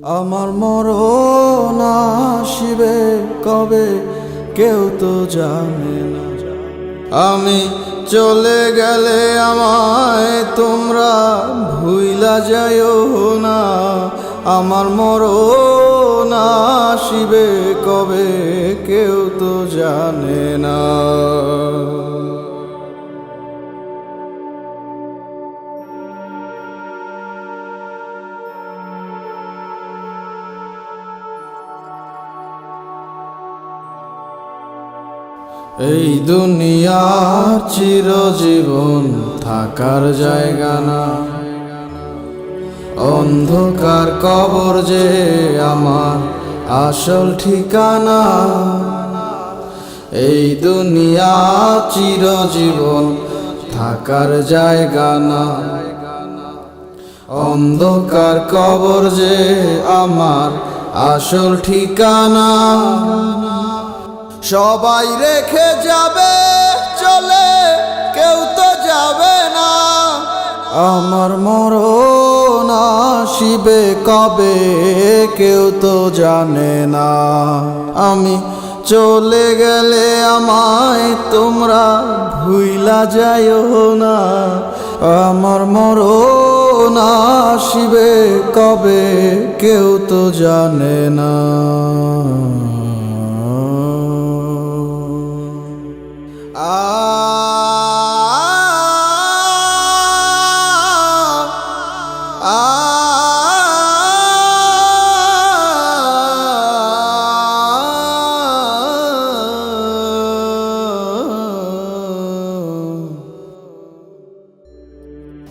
আমার মরণ আসিবে কবে কেউ তো জানে না। আমি চলে গেলে আমায় তোমরা ভুইলা যাইও না। আমার মরণ আসিবে কবে কেউ তো জানে না। এই দুনিয়ার চিরজীবন থাকার জায়গা না, অন্ধকার কবর যে আমার আসল ঠিকানা। এই দুনিয়া চিরজীবন থাকার জায়গা না, অন্ধকার কবর যে আমার আসল ঠিকানা। সবাই রেখে যাবে চলে, কেউ তো যাবে না। আমার মরণ আসিবে কবে কেউ তো জানে না। আমি চলে গেলে আমায় তোমরা ভুইলা যাইও না। আমার মরণ আসিবে কবে কেউ তো জানে না।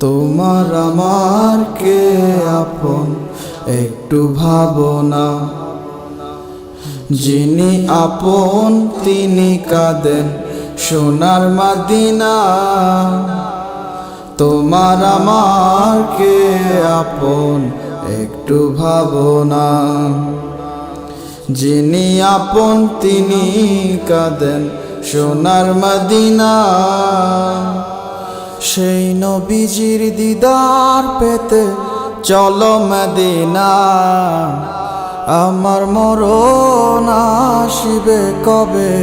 তোমার আমার কে আপন একটু ভাবনা, যিনি আপন তিনি কাঁদেন সোনার মদিনা। তোমার আমার কে আপন একটু ভাবনা, যিনি আপন তিনি কাঁদেন সোনার মদিনা। সেই নবীজির দিদার পেতে চলো মদিনা। আমার মরণ আসিবে কবে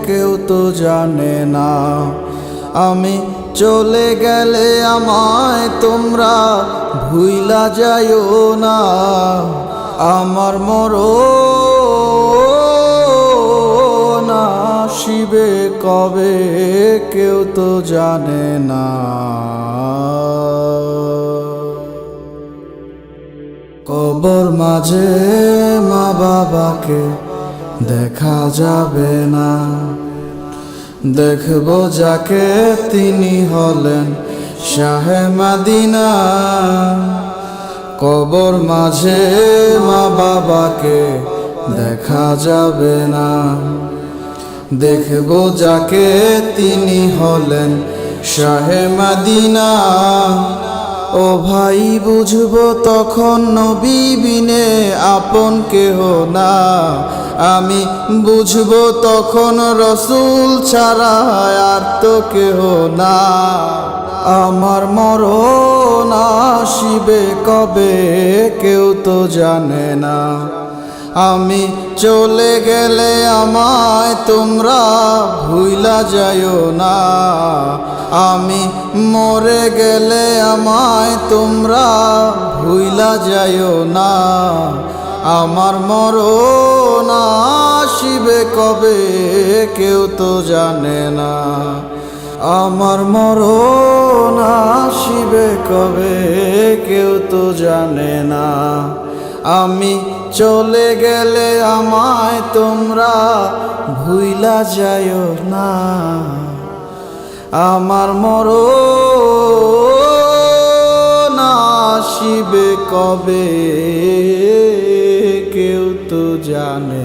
কেউ তো জানে না। আমি চলে গেলে আমায় তোমরা ভুইলা যাইও না। আমার মরণ আসিবে কবে কেউ তো জানে না। কবর মাঝে মা বাবাকে দেখা যাবে না, দেখব যাকে তিনি হলেন শাহে মদিনা। কবর মাঝে মা বাবাকে দেখা যাবে না, দেখব যাকে তিনি হলেন শাহে মদিনা। ও ভাই বুঝবো তখন নবী বিনে আপন কেহ না। আমি বুঝবো তখন রসুল ছাড়া আর তো কেহ না। আমার মরণ আসিবে কবে কেউ তো জানে না। আমি চলে গেলে আমায় তোমরা ভুইলা যাইও না। আমি মরে গেলে আমায় তোমরা ভুইলা যাইও না। আমার মরণ আসিবে কবে কেউ তো জানে না। আমার মরণ আসিবে কবে কেউ তো জানে না। আমি চলে গেলে আমায় তোমরা ভুইলা যাইও না। আমার মরণ আসিবে কবে কেউ তো জানে